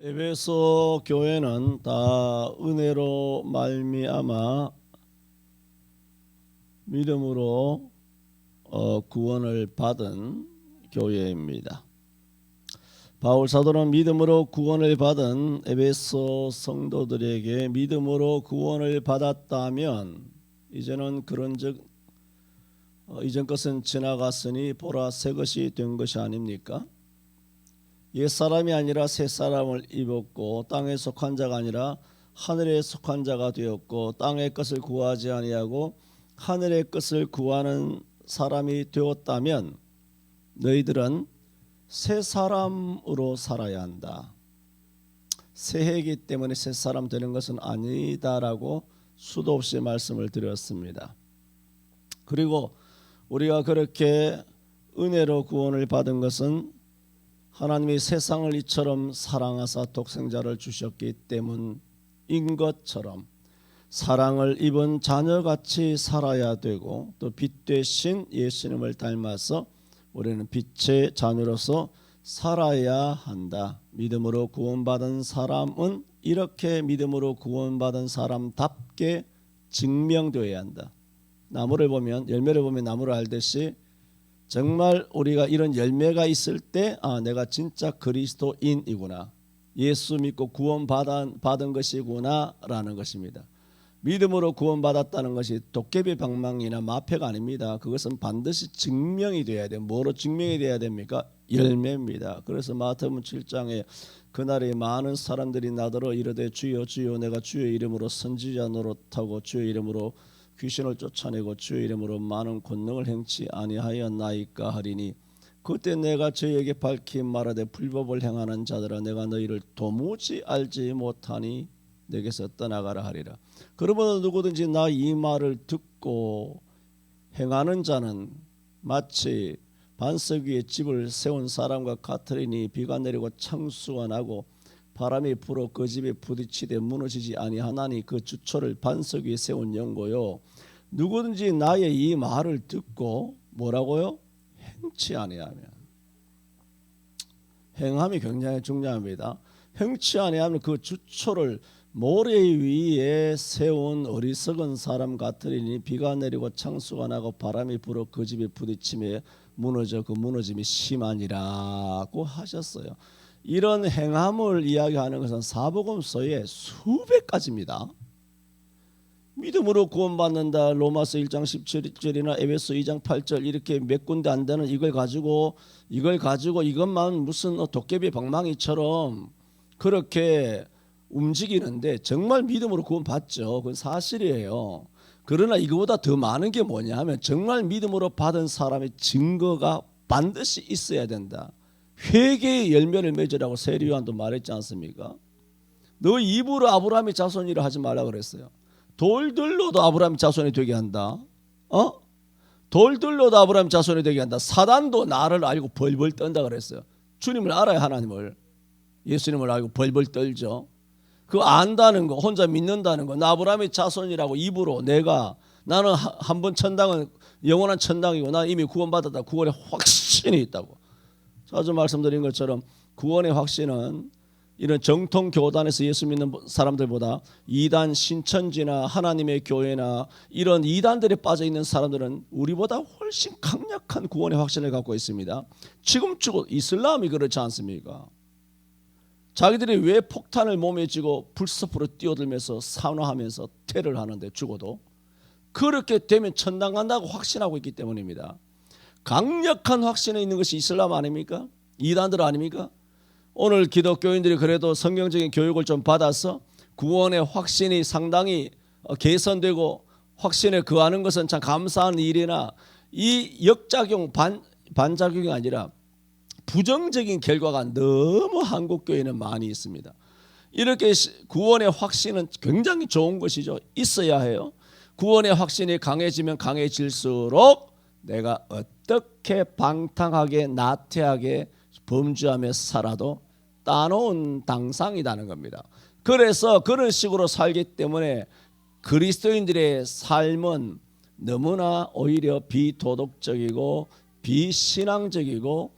에베소 교회는 다 은혜로 말미암아 믿음으로 구원을 받은 교회입니다. 바울 사도는 믿음으로 구원을 받은 에베소 성도들에게 믿음으로 구원을 받았다면 이제는 그런즉 이전 것은 지나갔으니 보라 새 것이 된 것이 아닙니까? 옛 사람이 아니라 새 사람을 입었고 땅에 속한 자가 아니라 하늘에 속한 자가 되었고 땅의 것을 구하지 아니하고 하늘의 것을 구하는 사람이 되었다면 너희들은 새 사람으로 살아야 한다. 새해이기 때문에 새 사람 되는 것은 아니다라고 수도 없이 말씀을 드렸습니다. 그리고 우리가 그렇게 은혜로 구원을 받은 것은 하나님이 세상을 이처럼 사랑하사 독생자를 주셨기 때문인 것처럼 사랑을 입은 자녀같이 살아야 되고 또 빛 되신 예수님을 닮아서 우리는 빛의 자녀로서 살아야 한다. 믿음으로 구원받은 사람은 이렇게 믿음으로 구원받은 사람답게 증명되어야 한다. 나무를 보면 열매를 보면 나무를 알듯이 정말 우리가 이런 열매가 있을 때 내가 진짜 그리스도인이구나. 예수 믿고 구원받은 것이구나 라는 것입니다. 믿음으로 구원받았다는 것이 도깨비 방망이나 마패가 아닙니다. 그것은 반드시 증명이 돼야 돼요. 뭐로 증명이 돼야 됩니까? 열매입니다. 그래서 마태복음 7장에 그날에 많은 사람들이 나더러 이르되 주여 주여 내가 주의 이름으로 선지자 노릇하고 주의 이름으로 귀신을 쫓아내고 주의 이름으로 많은 권능을 행치 아니하였나이까 하리니 그때 내가 저희에게 밝히 말하되 불법을 행하는 자들아 내가 너희를 도무지 알지 못하니 내게서 떠나가라 하리라. 그러므로 누구든지 나 이 말을 듣고 행하는 자는 마치 반석 위에 집을 세운 사람과 같으리니 비가 내리고 창수가 나고 바람이 불어 그 집에 부딪히되 무너지지 아니하나니 그 주초를 반석 위에 세운 연고요. 누구든지 나의 이 말을 듣고 뭐라고요? 행치 아니하면. 행함이 굉장히 중요합니다. 행치 아니하면 그 주초를 모래 위에 세운 어리석은 사람 같으리니 비가 내리고 창수가 나고 바람이 불어 그 집에 부딪히며 무너져 그 무너짐이 심하니라고 하셨어요. 이런 행함을 이야기하는 것은 사복음서의 수백 가지입니다. 믿음으로 구원받는다. 로마서 1장 17절이나 에베소 2장 8절 이렇게 몇 군데 안 되는 이걸 가지고 이것만 무슨 도깨비 방망이처럼 그렇게 움직이는데 정말 믿음으로 구원받죠. 그건 사실이에요. 그러나 이거보다 더 많은 게 뭐냐 하면 정말 믿음으로 받은 사람의 증거가 반드시 있어야 된다. 회개의 열매를 맺으라고 세리요한도 말했지 않습니까? 너 입으로 아브라함의 자손이라 하지 말라 그랬어요. 돌들로도 아브라함 자손이 되게 한다. 돌들로도 아브라함 자손이 되게 한다. 사단도 나를 알고 벌벌 떤다 그랬어요. 주님을 알아야 하나님을 예수님을 알고 벌벌 떨죠. 그거 안다는 거 혼자 믿는다는 거 나 아브라함의 자손이라고 입으로 나는 한번 천당은 영원한 천당이고 나 이미 구원받았다. 구원의 확신이 있다고. 자주 말씀드린 것처럼 구원의 확신은 이런 정통 교단에서 예수 믿는 사람들보다 이단 신천지나 하나님의 교회나 이런 이단들에 빠져 있는 사람들은 우리보다 훨씬 강력한 구원의 확신을 갖고 있습니다. 지금 이슬람이 그렇지 않습니까? 자기들이 왜 폭탄을 몸에 쥐고 불섭으로 뛰어들면서 산화하면서 테러를 하는데 죽어도 그렇게 되면 천당 간다고 확신하고 있기 때문입니다. 강력한 확신에 있는 것이 이슬람 아닙니까? 이단들 아닙니까? 오늘 기독교인들이 그래도 성경적인 교육을 좀 받아서 구원의 확신이 상당히 개선되고 확신에 거하는 것은 참 감사한 일이나 이 역작용 반작용이 아니라 부정적인 결과가 너무 한국 교회는 많이 있습니다. 이렇게 구원의 확신은 굉장히 좋은 것이죠. 있어야 해요. 구원의 확신이 강해지면 강해질수록 내가 어떻게 방탕하게 나태하게 범죄하며 살아도 따놓은 당상이라는 겁니다. 그래서 그런 식으로 살기 때문에 그리스도인들의 삶은 너무나 오히려 비도덕적이고 비신앙적이고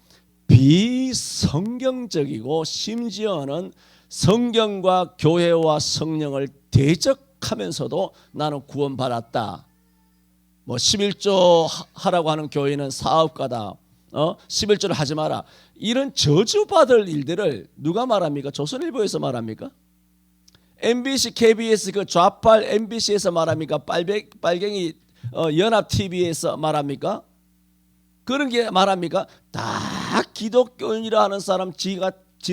비성경적이고 심지어는 성경과 교회와 성령을 대적하면서도 나는 구원받았다. 뭐 11조 하라고 하는 교회는 사업가다. 11조를 하지 마라. 이런 저주받을 일들을 누가 말합니까? 조선일보에서 말합니까? MBC, KBS 그 좌빨 MBC에서 말합니까? 빨갱이 연합TV에서 말합니까? 그런 게 말합니까? 다 기독교인이라 하는 사람 지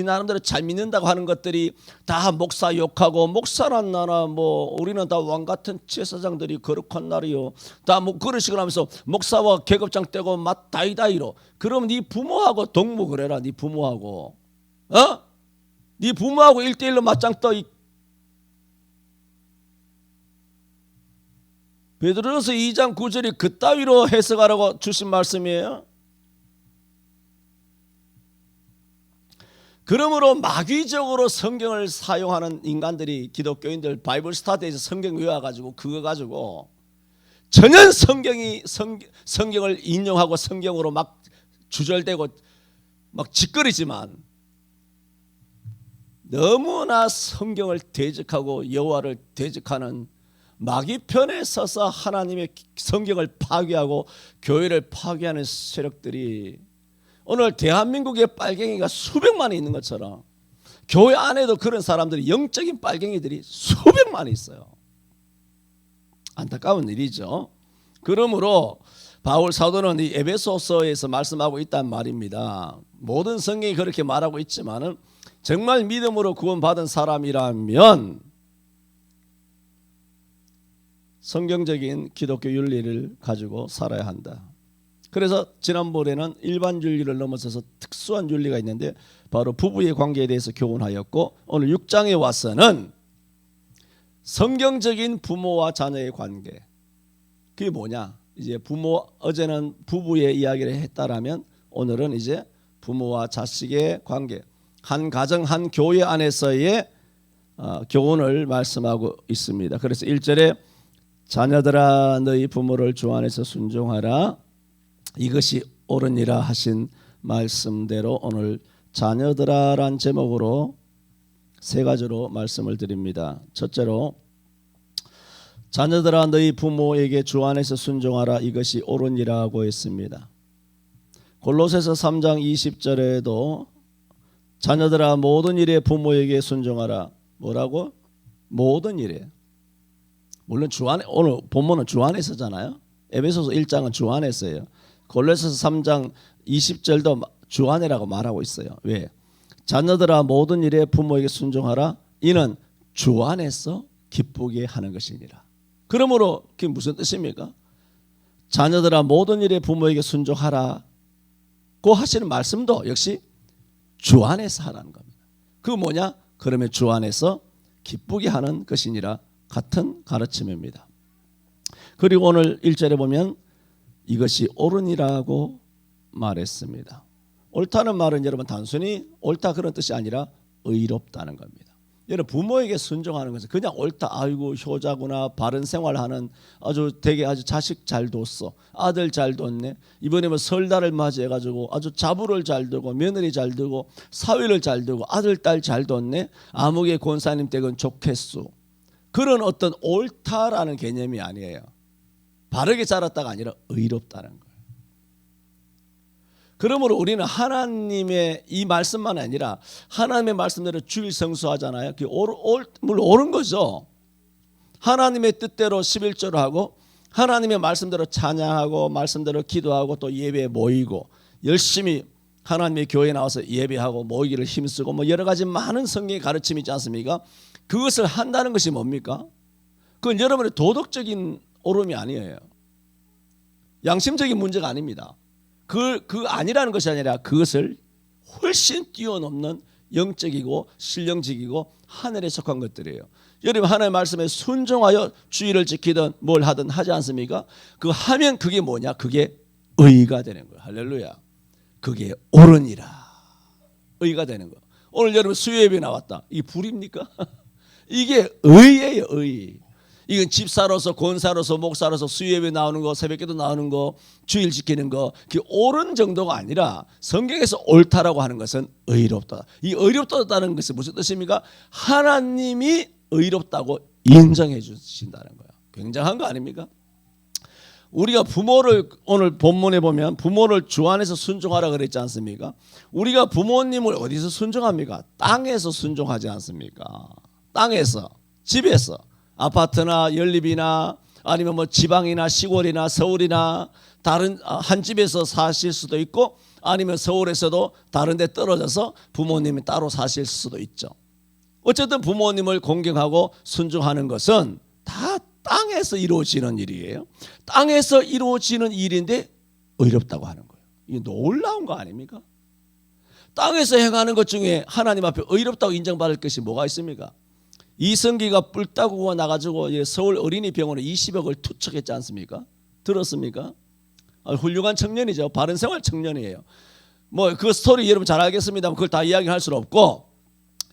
나름대로 잘 믿는다고 하는 것들이 다 목사 욕하고 목사란 나라 뭐 우리는 다 왕같은 제사장들이 거룩한 날이요. 다 뭐 그러시고 하면서 목사와 계급장 떼고 맛 다이다이로. 그럼 네 부모하고 동무 그래라. 네 부모하고. 네 부모하고 1대1로 맞짱 떠. 베드로서 2장 9절이 그따위로 해석하라고 주신 말씀이에요. 그러므로 마귀적으로 성경을 사용하는 인간들이 기독교인들 바이블 스타디에서 성경 외워가지고 그거 가지고 전혀 성경을 인용하고 성경으로 막 주절되고 막 짓거리지만 너무나 성경을 대적하고 여호와를 대적하는 마귀 편에 서서 하나님의 성경을 파괴하고 교회를 파괴하는 세력들이 오늘 대한민국의 빨갱이가 수백만이 있는 것처럼 교회 안에도 그런 사람들이 영적인 빨갱이들이 수백만이 있어요. 안타까운 일이죠. 그러므로 바울 사도는 이 에베소서에서 말씀하고 있단 말입니다. 모든 성경이 그렇게 말하고 있지만은 정말 믿음으로 구원받은 사람이라면 성경적인 기독교 윤리를 가지고 살아야 한다. 그래서 지난번에는 일반 윤리를 넘어서서 특수한 윤리가 있는데 바로 부부의 관계에 대해서 교훈하였고 오늘 6장에 와서는 성경적인 부모와 자녀의 관계. 그게 뭐냐? 이제 어제는 부부의 이야기를 했다라면 오늘은 이제 부모와 자식의 관계. 한 가정 한 교회 안에서의 교훈을 말씀하고 있습니다. 그래서 1절에 자녀들아 너희 부모를 주 안에서 순종하라. 이것이 옳으니라 하신 말씀대로 오늘 자녀들아란 제목으로 세 가지로 말씀을 드립니다. 첫째로 자녀들아 너희 부모에게 주 안에서 순종하라. 이것이 옳으니라고 했습니다. 골로새서 3장 20절에도 자녀들아 모든 일에 부모에게 순종하라. 뭐라고? 모든 일에. 물론 주 안에 오늘 본문은 주 안에서잖아요. 에베소서 1장은 주 안에서예요. 골로새서 3장 20절도 주 안에라고 말하고 있어요. 왜? 자녀들아 모든 일에 부모에게 순종하라. 이는 주 안에서 기쁘게 하는 것이니라. 그러므로 그게 무슨 뜻입니까? 자녀들아 모든 일에 부모에게 순종하라고 하시는 말씀도 역시 주 안에서 하라는 겁니다. 그거 뭐냐? 그러면 주 안에서 기쁘게 하는 것이니라. 같은 가르침입니다. 그리고 오늘 1절에 보면 이것이 옳으니라고 말했습니다. 옳다는 말은 여러분 단순히 옳다 그런 뜻이 아니라 의롭다는 겁니다. 여러분 부모에게 순종하는 것은 그냥 옳다. 아이고 효자구나. 바른 생활하는 되게 아주 자식 잘 뒀어. 아들 잘 뒀네. 이번에 뭐 설날을 맞이해가지고 아주 자부를 잘 두고 며느리 잘 두고 사위를 잘 두고 아들 딸 잘 뒀네. 아무개 권사님 댁은 좋겠소. 그런 어떤 옳다라는 개념이 아니에요. 바르게 자랐다가 아니라 의롭다는 거예요. 그러므로 우리는 하나님의 이 말씀만 아니라 하나님의 말씀대로 주일 성수하잖아요. 그게 물론 옳은 거죠. 하나님의 뜻대로 11조를 하고 하나님의 말씀대로 찬양하고 말씀대로 기도하고 또 예배에 모이고 열심히 하나님의 교회에 나와서 예배하고 모이기를 힘쓰고 뭐 여러 가지 많은 성경의 가르침이 있지 않습니까? 그것을 한다는 것이 뭡니까? 그건 여러분의 도덕적인 옳음이 아니에요. 양심적인 문제가 아닙니다. 그 아니라는 것이 아니라 그것을 훨씬 뛰어넘는 영적이고 신령직이고 하늘에 속한 것들이에요. 여러분 하나님의 말씀에 순종하여 주의를 지키든 뭘 하든 하지 않습니까? 그 하면 그게 뭐냐? 그게 의가 되는 거예요. 할렐루야. 그게 옳으니라. 의가 되는 거예요. 오늘 여러분 수요예배 나왔다. 이게 불입니까? 이게 의예요. 의. 이건 집사로서, 권사로서, 목사로서 수요예배 나오는 거, 새벽기도 나오는 거, 주일 지키는 거, 그 옳은 정도가 아니라 성경에서 옳다라고 하는 것은 의롭다. 이 의롭다는 것은 무슨 뜻입니까? 하나님이 의롭다고 인정해 주신다는 거예요. 굉장한 거 아닙니까? 우리가 부모를 오늘 본문에 보면 부모를 주 안에서 순종하라 그랬지 않습니까? 우리가 부모님을 어디서 순종합니까? 땅에서 순종하지 않습니까? 땅에서, 집에서, 아파트나 연립이나 아니면 뭐 지방이나 시골이나 서울이나 다른 한 집에서 사실 수도 있고 아니면 서울에서도 다른 데 떨어져서 부모님이 따로 사실 수도 있죠. 어쨌든 부모님을 공경하고 순종하는 것은 다 땅에서 이루어지는 일이에요. 땅에서 이루어지는 일인데 의롭다고 하는 거예요. 이게 놀라운 거 아닙니까? 땅에서 행하는 것 중에 하나님 앞에 의롭다고 인정받을 것이 뭐가 있습니까? 이성기가 뿔따구가 나가지고 서울 어린이병원에 20억을 투척했지 않습니까? 들었습니까? 훌륭한 청년이죠. 바른생활 청년이에요. 뭐 그 스토리 여러분 잘 알겠습니다만 그걸 다 이야기할 수는 없고,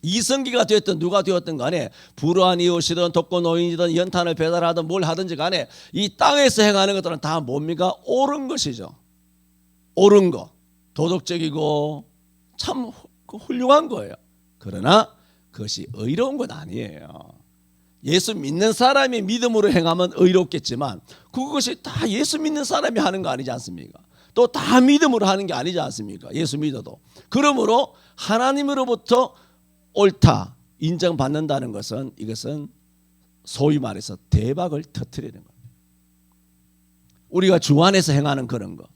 이성기가 되었든 누가 되었든 간에 불우한 이웃이든 독거노인이든 연탄을 배달하든 뭘 하든지 간에 이 땅에서 행하는 것들은 다 뭡니까? 옳은 것이죠. 옳은 거, 도덕적이고 참 훌륭한 거예요. 그러나 그것이 의로운 건 아니에요. 예수 믿는 사람이 믿음으로 행하면 의롭겠지만 그것이 다 예수 믿는 사람이 하는 거 아니지 않습니까? 또 다 믿음으로 하는 게 아니지 않습니까? 예수 믿어도. 그러므로 하나님으로부터 옳다 인정받는다는 것은 이것은 소위 말해서 대박을 터뜨리는 겁니다. 우리가 주 안에서 행하는 그런 거,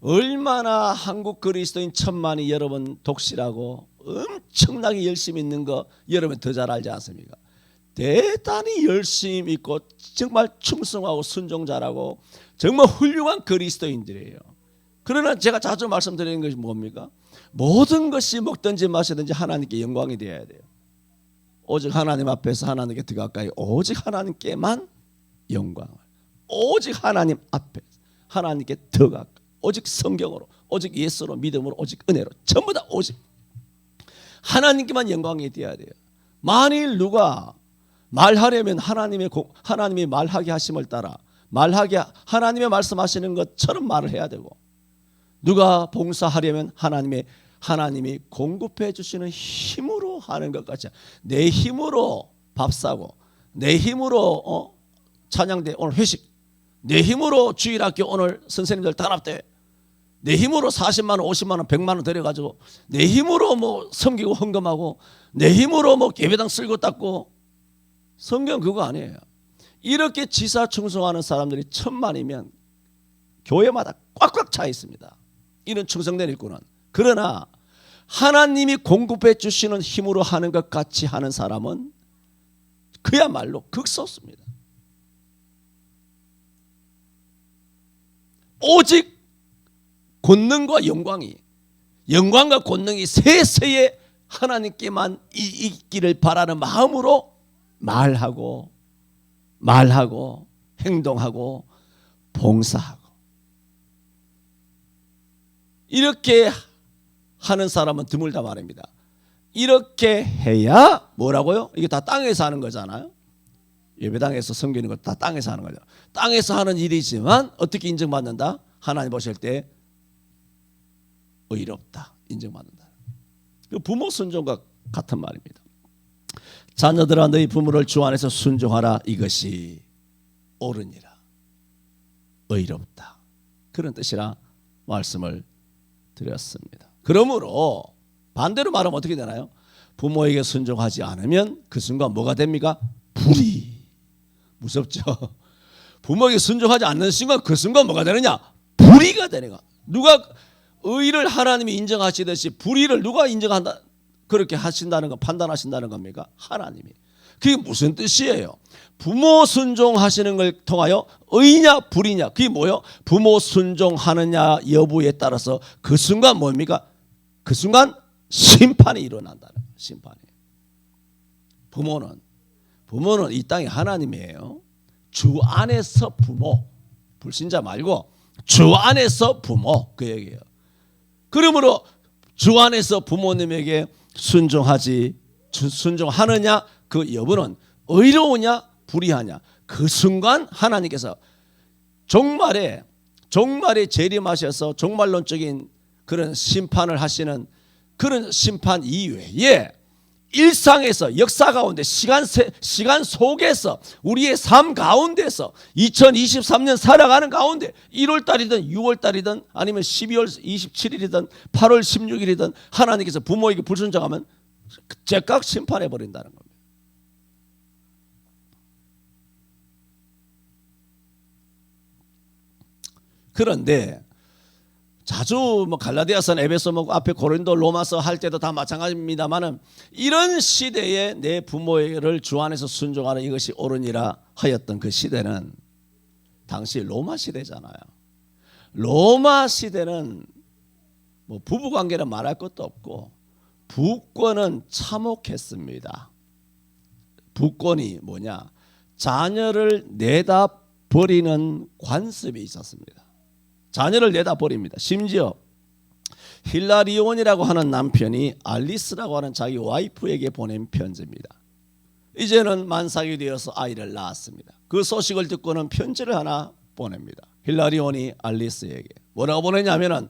얼마나 한국 그리스도인 천만이 여러분 독실하고 엄청나게 열심히 있는 거 여러분 더 잘 알지 않습니까? 대단히 열심히 있고 정말 충성하고 순종자라고 정말 훌륭한 그리스도인들이에요. 그러나 제가 자주 말씀드리는 것이 뭡니까? 모든 것이 먹든지 마시든지 하나님께 영광이 되어야 돼요. 오직 하나님 앞에서 하나님께 더 가까이, 오직 하나님께만 영광을, 오직 하나님 앞에 하나님께 더 가까이, 오직 성경으로, 오직 예수로, 믿음으로, 오직 은혜로, 전부 다 오직 하나님께만 영광이 되어야 돼요. 만일 누가 말하려면 하나님이 말하게 하심을 따라 말하게 하나님의 말씀하시는 것처럼 말을 해야 되고, 누가 봉사하려면 하나님이 공급해 주시는 힘으로 하는 것 같이, 내 힘으로 밥 사고, 내 힘으로 찬양대 오늘 회식, 내 힘으로 주일학교 오늘 선생님들 단합대, 내 힘으로 40만 원, 50만 원, 100만 원 들여가지고 내 힘으로 뭐 섬기고 헌금하고 내 힘으로 뭐 예배당 쓸고 닦고, 성경 그거 아니에요. 이렇게 지사충성하는 사람들이 천만이면 교회마다 꽉꽉 차 있습니다. 이런 충성된 일꾼은. 그러나 하나님이 공급해 주시는 힘으로 하는 것 같이 하는 사람은 그야말로 극소수입니다. 오직 권능과 영광과 권능이 세세에 하나님께만 있기를 바라는 마음으로 말하고 행동하고 봉사하고, 이렇게 하는 사람은 드물다 말입니다. 이렇게 해야 뭐라고요? 이게 다 땅에서 하는 거잖아요. 예배당에서 섬기는 것 다 땅에서 하는 거죠. 땅에서 하는 일이지만 어떻게 인정받는다? 하나님 보실 때 의롭다 인정받는다. 부모 순종과 같은 말입니다. 자녀들아 너희 부모를 주 안에서 순종하라, 이것이 옳으니라, 의롭다, 그런 뜻이라 말씀을 드렸습니다. 그러므로 반대로 말하면 어떻게 되나요? 부모에게 순종하지 않으면 그 순간 뭐가 됩니까? 불의. 무섭죠? 부모에게 순종하지 않는 순간 그 순간 뭐가 되느냐? 불의가 되는 거야. 누가 의를 하나님이 인정하시듯이 불의를 누가 인정한다, 그렇게 하신다는 거, 판단하신다는 겁니까? 하나님이. 그게 무슨 뜻이에요? 부모 순종하시는 걸 통하여 의냐 불의냐, 그게 뭐예요? 부모 순종하느냐 여부에 따라서 그 순간 뭡니까? 그 순간 심판이 일어난다는 거예요. 심판이. 부모는 이 땅에 하나님이에요. 주 안에서 부모, 불신자 말고 주 안에서 부모, 그 얘기예요. 그러므로 주 안에서 부모님에게 순종하느냐 그 여부는 의로우냐 불의하냐, 그 순간 하나님께서 종말에 재림하셔서 종말론적인 그런 심판을 하시는 그런 심판 이외에 일상에서 역사 가운데 시간 속에서 우리의 삶 가운데서 2023년 살아가는 가운데 1월달이든 6월달이든 아니면 12월 27일이든 8월 16일이든 하나님께서 부모에게 불순종하면 즉각 심판해 버린다는 겁니다. 그런데 자주 갈라디아서나 에베소 앞에 고린도 로마서 할 때도 다 마찬가지입니다만은 이런 시대에 내 부모를 주 안에서 순종하는 이것이 옳으니라 하였던 그 시대는 당시 로마 시대잖아요. 로마 시대는 부부 관계는 말할 것도 없고 부권은 참혹했습니다. 부권이 뭐냐? 자녀를 내다 버리는 관습이 있었습니다. 자녀를 내다 버립니다. 심지어 힐라리온이라고 하는 남편이 알리스라고 하는 자기 와이프에게 보낸 편지입니다. 이제는 만삭이 되어서 아이를 낳았습니다. 그 소식을 듣고는 편지를 하나 보냅니다. 힐라리온이 알리스에게 뭐라고 보내냐면은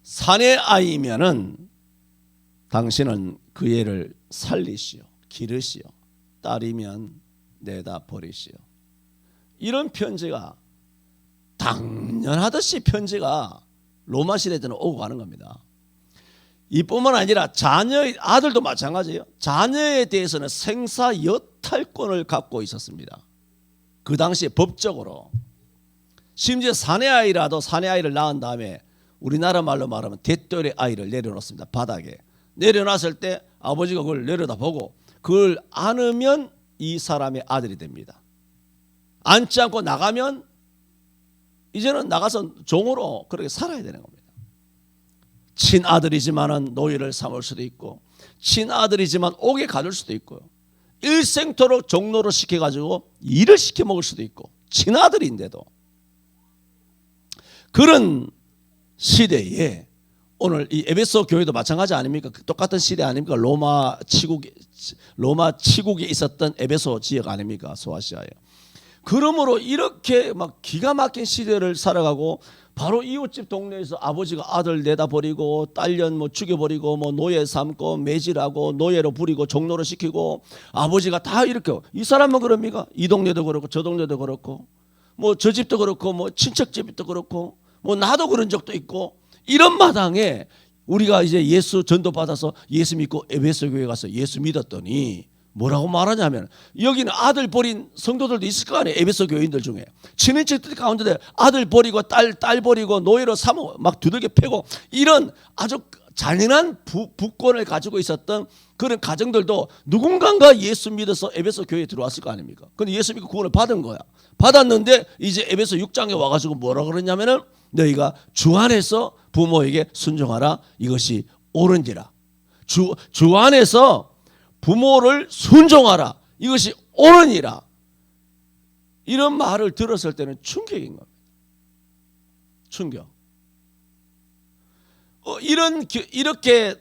사내 아이면은 당신은 그 애를 살리시오, 기르시오. 딸이면 내다 버리시오. 이런 편지가 당연하듯이 편지가 로마 시대 때는 오고 가는 겁니다. 이뿐만 아니라 자녀의 아들도 마찬가지예요. 자녀에 대해서는 생사 여탈권을 갖고 있었습니다. 그 당시에 법적으로. 심지어 사내 아이라도 사내 아이를 낳은 다음에 우리나라 말로 말하면 대떨의 아이를 내려놓습니다. 바닥에 내려놨을 때 아버지가 그걸 내려다보고 그걸 안으면 이 사람의 아들이 됩니다. 안지 않고 나가면 이제는 나가서 종으로 그렇게 살아야 되는 겁니다. 친아들이지만은 노예를 삼을 수도 있고 친아들이지만 옥에 가둘 수도 있고요. 일생토록 종로로 시켜가지고 일을 시켜 먹을 수도 있고 친아들인데도 그런 시대에 오늘 이 에베소 교회도 마찬가지 아닙니까? 똑같은 시대 아닙니까? 로마 치국에 있었던 에베소 지역 아닙니까? 소아시아에. 그러므로 이렇게 막 기가 막힌 시대를 살아가고 바로 이웃집 동네에서 아버지가 아들 내다 버리고 딸년 죽여버리고 노예 삼고 매질하고 노예로 부리고 종로로 시키고 아버지가 다 이렇게 이 사람은 그럽니까? 이 동네도 그렇고 저 동네도 그렇고 저 집도 그렇고 친척집도 그렇고 나도 그런 적도 있고 이런 마당에 우리가 이제 예수 전도 받아서 예수 믿고 에베소 교회 가서 예수 믿었더니 뭐라고 말하냐면 여기는 아들 버린 성도들도 있을 거 아니에요. 에베소 교인들 중에 친인척들 가운데 아들 버리고 딸 버리고 노예로 삼어 막 두들겨 패고 이런 아주 잔인한 부권을 가지고 있었던 그런 가정들도 누군가가 예수 믿어서 에베소 교회에 들어왔을 거 아닙니까? 근데 예수 믿고 구원을 받은 거야. 받았는데 이제 에베소 6장에 와가지고 뭐라 그러냐면은 너희가 주 안에서 부모에게 순종하라. 이것이 옳은지라. 주 안에서 부모를 순종하라. 이것이 옳으니라. 이런 말을 들었을 때는 충격인 겁니다. 충격. 이렇게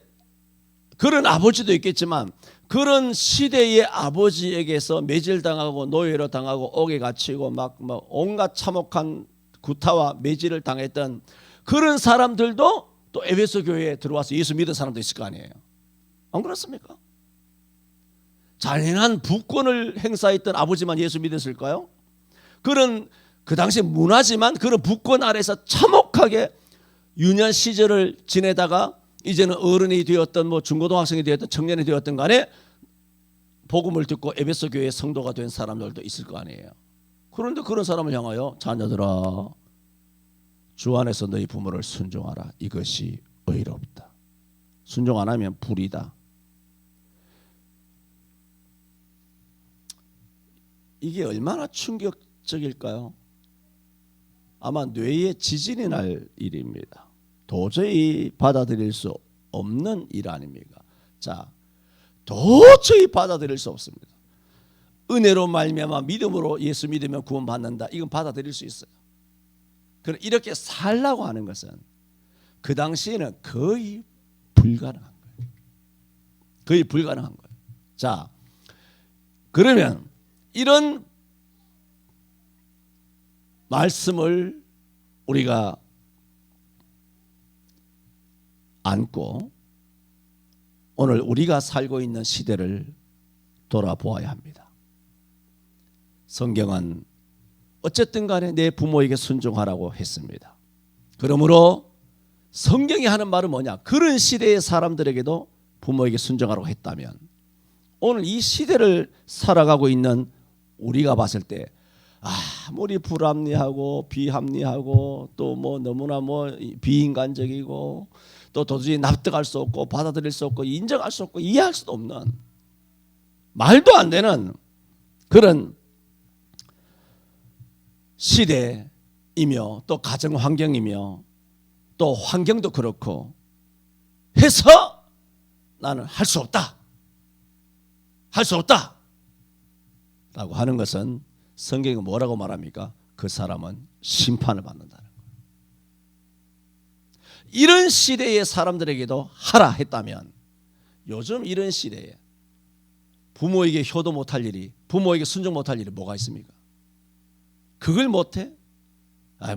그런 아버지도 있겠지만 그런 시대의 아버지에게서 매질당하고 노예로 당하고 옥에 갇히고 막 온갖 참혹한 구타와 매질을 당했던 그런 사람들도 또 에베소 교회에 들어와서 예수 믿은 사람도 있을 거 아니에요. 안 그렇습니까? 잔인한 부권을 행사했던 아버지만 예수 믿었을까요? 그 당시 문화지만 그런 부권 아래서 참혹하게 유년 시절을 지내다가 이제는 어른이 되었던 중고등학생이 되었던 청년이 되었던 간에 복음을 듣고 에베소 교회의 성도가 된 사람들도 있을 거 아니에요. 그런데 그런 사람을 향하여 자녀들아 주 안에서 너희 부모를 순종하라. 이것이 의롭다. 순종 안 하면 불이다. 이게 얼마나 충격적일까요? 아마 뇌에 지진이 날 일입니다. 도저히 받아들일 수 없는 일 아닙니까? 자, 도저히 받아들일 수 없습니다. 은혜로 말미암아 믿음으로 예수 믿으면 구원받는다. 이건 받아들일 수 있어요. 그럼 이렇게 살라고 하는 것은 그 당시에는 거의 불가능한 거예요. 거의 불가능한 거예요. 자, 그러면 이런 말씀을 우리가 안고 오늘 우리가 살고 있는 시대를 돌아보아야 합니다. 성경은 어쨌든 간에 내 부모에게 순종하라고 했습니다. 그러므로 성경이 하는 말은 뭐냐? 그런 시대의 사람들에게도 부모에게 순종하라고 했다면 오늘 이 시대를 살아가고 있는 우리가 봤을 때 아무리 불합리하고 비합리하고 또 뭐 너무나 뭐 비인간적이고 또 도저히 납득할 수 없고 받아들일 수 없고 인정할 수 없고 이해할 수도 없는 말도 안 되는 그런 시대이며 또 가정 환경이며 또 환경도 그렇고 해서 나는 할 수 없다. 할 수 없다. 라고 하는 것은 성경이 뭐라고 말합니까? 그 사람은 심판을 받는다는 거예요. 이런 시대의 사람들에게도 하라 했다면 요즘 이런 시대에 부모에게 효도 못할 일이 부모에게 순종 못할 일이 뭐가 있습니까? 그걸 못해?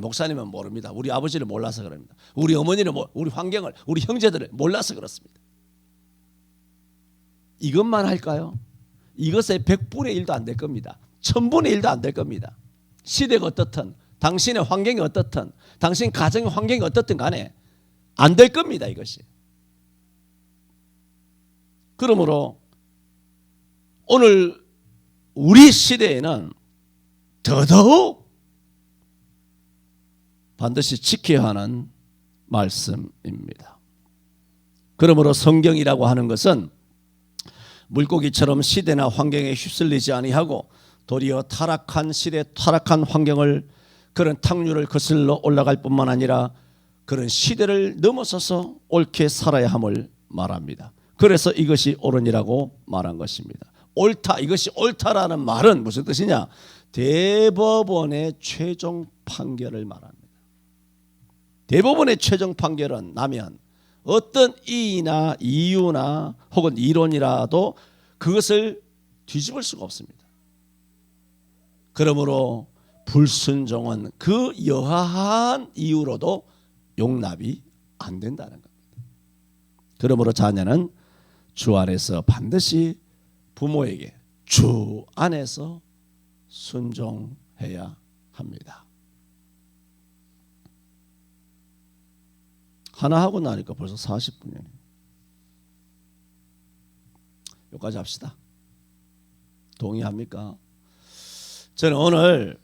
목사님은 모릅니다. 우리 아버지를 몰라서 그럽니다. 우리 어머니를 우리 환경을 우리 형제들을 몰라서 그렇습니다. 이것만 할까요? 이것의 100분의 1도 안 될 겁니다. 1000분의 1도 안 될 겁니다. 시대가 어떻든 당신의 환경이 어떻든 당신 가정의 환경이 어떻든 간에 안 될 겁니다. 이것이. 그러므로 오늘 우리 시대에는 더더욱 반드시 지켜야 하는 말씀입니다. 그러므로 성경이라고 하는 것은 물고기처럼 시대나 환경에 휩쓸리지 아니하고 도리어 타락한 시대, 타락한 환경을 그런 탕류를 거슬러 올라갈 뿐만 아니라 그런 시대를 넘어서서 옳게 살아야 함을 말합니다. 그래서 이것이 옳으니라고 말한 것입니다. 옳다, 이것이 옳다라는 말은 무슨 뜻이냐? 대법원의 최종 판결을 말합니다. 대법원의 최종 판결은 나면 어떤 이의나 이유나 혹은 이론이라도 그것을 뒤집을 수가 없습니다. 그러므로 불순종은 그 여하한 이유로도 용납이 안 된다는 겁니다. 그러므로 자녀는 주 안에서 반드시 부모에게 주 안에서 순종해야 합니다. 하나 하고 나니까 벌써 40분이네. 여기까지 합시다. 동의합니까? 저는 오늘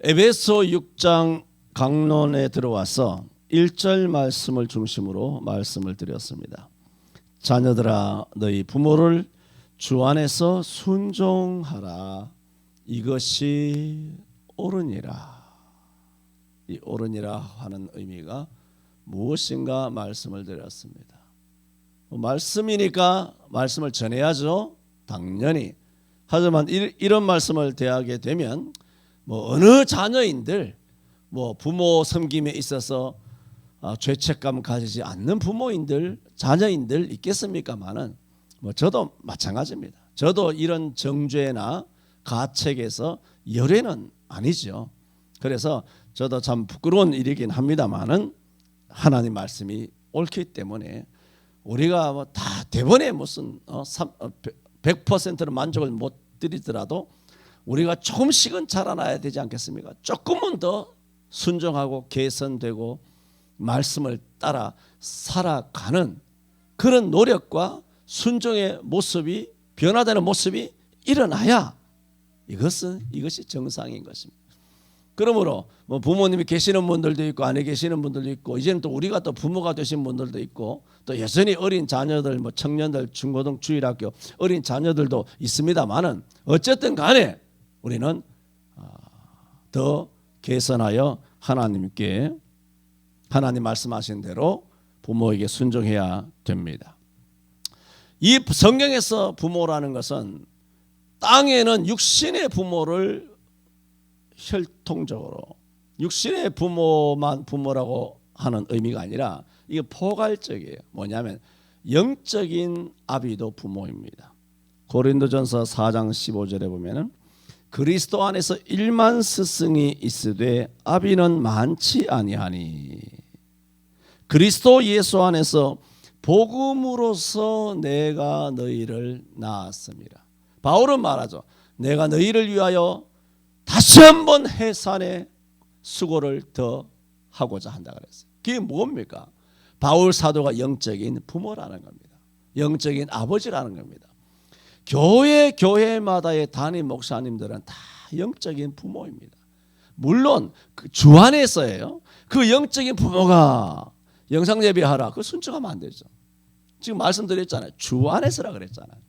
에베소 6장 강론에 들어와서 1절 말씀을 중심으로 말씀을 드렸습니다. 자녀들아 너희 부모를 주 안에서 순종하라. 이것이 옳으니라. 이 옳으니라 하는 의미가 무엇인가 말씀을 드렸습니다. 말씀이니까 말씀을 전해야죠. 당연히. 하지만 이런 말씀을 대하게 되면 어느 자녀인들 부모 섬김에 있어서 죄책감 가지지 않는 부모인들 자녀인들 있겠습니까마는 저도 마찬가지입니다. 저도 이런 정죄나 가책에서 열애는 아니죠. 그래서 저도 참 부끄러운 일이긴 합니다마는 하나님 말씀이 옳기 때문에 우리가 다 대번에 무슨 100%는 만족을 못 드리더라도 우리가 조금씩은 자라나야 되지 않겠습니까? 조금은 더 순종하고 개선되고 말씀을 따라 살아가는 그런 노력과 순종의 모습이 변화되는 모습이 일어나야 이것이 정상인 것입니다. 그러므로 부모님이 계시는 분들도 있고 안 계시는 분들도 있고 이제는 또 우리가 또 부모가 되신 분들도 있고 또 여전히 어린 자녀들 청년들 중고등 주일학교 어린 자녀들도 있습니다만은 어쨌든 간에 우리는 더 개선하여 하나님께 하나님 말씀하신 대로 부모에게 순종해야 됩니다. 이 성경에서 부모라는 것은 땅에는 육신의 부모를 혈통적으로 육신의 부모만 부모라고 하는 의미가 아니라 이게 포괄적이에요. 뭐냐면 영적인 아비도 부모입니다. 고린도전서 4장 15절에 보면은 그리스도 안에서 1만 스승이 있으되 아비는 많지 아니하니 그리스도 예수 안에서 복음으로서 내가 너희를 낳았습니다. 바울은 말하죠. 내가 너희를 위하여 다시 한번 해산의 수고를 더 하고자 한다 그랬어요. 그게 뭡니까? 바울 사도가 영적인 부모라는 겁니다. 영적인 아버지라는 겁니다. 교회마다의 담임 목사님들은 다 영적인 부모입니다. 물론 주 안에서예요. 그 영적인 부모가 영상 예배하라. 그거 순종하면 안 되죠. 지금 말씀드렸잖아요. 주 안에서라 그랬잖아요.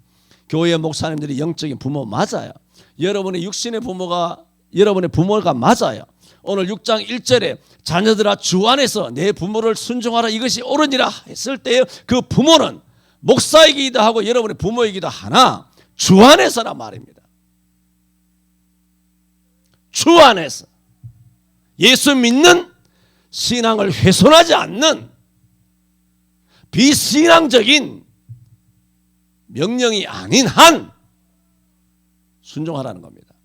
교회 목사님들이 영적인 부모 맞아요. 여러분의 육신의 부모가 여러분의 부모가 맞아요. 오늘 6장 1절에 자녀들아 주 안에서 내 부모를 순종하라 이것이 옳으니라 했을 때 그 부모는 목사이기도 하고 여러분의 부모이기도 하나 주 안에서란 말입니다. 주 안에서 예수 믿는 신앙을 훼손하지 않는 비신앙적인 명령이 아닌 한 순종하라는 겁니다.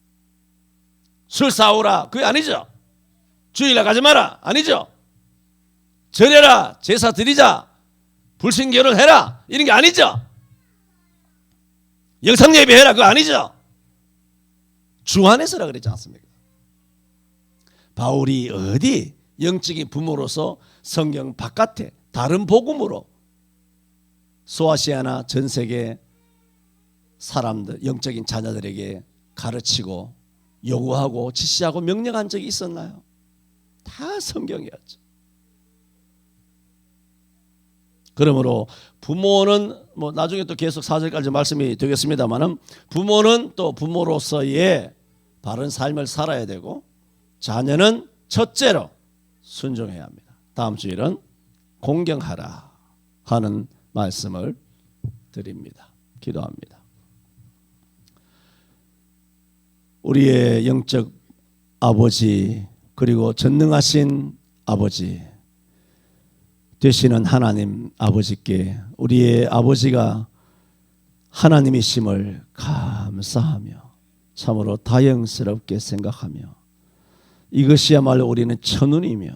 술 사오라 그게 아니죠. 주일날 가지 마라 아니죠. 절해라 제사 드리자 불신결혼 해라 이런 게 아니죠. 영상 예배해라 그거 아니죠. 주 안에서라 그랬지 않습니까? 바울이 어디 영적인 부모로서 성경 바깥에 다른 복음으로 소아시아나 전 세계 사람들 영적인 자녀들에게 가르치고 요구하고 지시하고 명령한 적이 있었나요? 다 성경이었죠. 그러므로 부모는 뭐 나중에 또 계속 4절까지 말씀이 되겠습니다만은 부모는 또 부모로서의 바른 삶을 살아야 되고 자녀는 첫째로 순종해야 합니다. 다음 주일은 공경하라 하는 말씀을 드립니다. 기도합니다. 우리의 영적 아버지 그리고 전능하신 아버지 되시는 하나님 아버지께 우리의 아버지가 하나님이심을 감사하며 참으로 다행스럽게 생각하며 이것이야말로 우리는 천운이며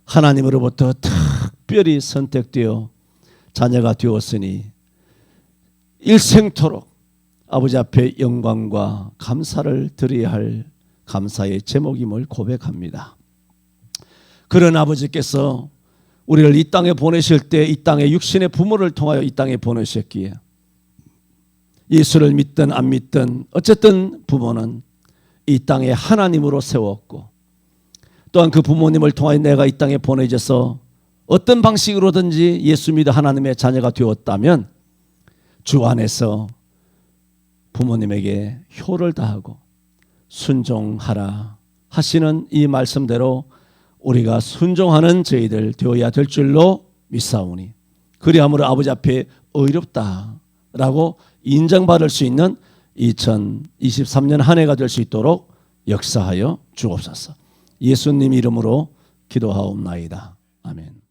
하나님으로부터 특별히 선택되어 자녀가 되었으니 일생토록 아버지 앞에 영광과 감사를 드려야 할 감사의 제목임을 고백합니다. 그런 아버지께서 우리를 이 땅에 보내실 때 이 땅에 육신의 부모를 통하여 이 땅에 보내셨기에 예수를 믿든 안 믿든 어쨌든 부모는 이 땅에 하나님으로 세웠고 또한 그 부모님을 통하여 내가 이 땅에 보내져서 어떤 방식으로든지 예수 믿어 하나님의 자녀가 되었다면 주 안에서 부모님에게 효를 다하고 순종하라 하시는 이 말씀대로 우리가 순종하는 저희들 되어야 될 줄로 믿사오니 그리함으로 아버지 앞에 의롭다라고 인정받을 수 있는 2023년 한 해가 될 수 있도록 역사하여 주옵소서. 예수님 이름으로 기도하옵나이다. 아멘.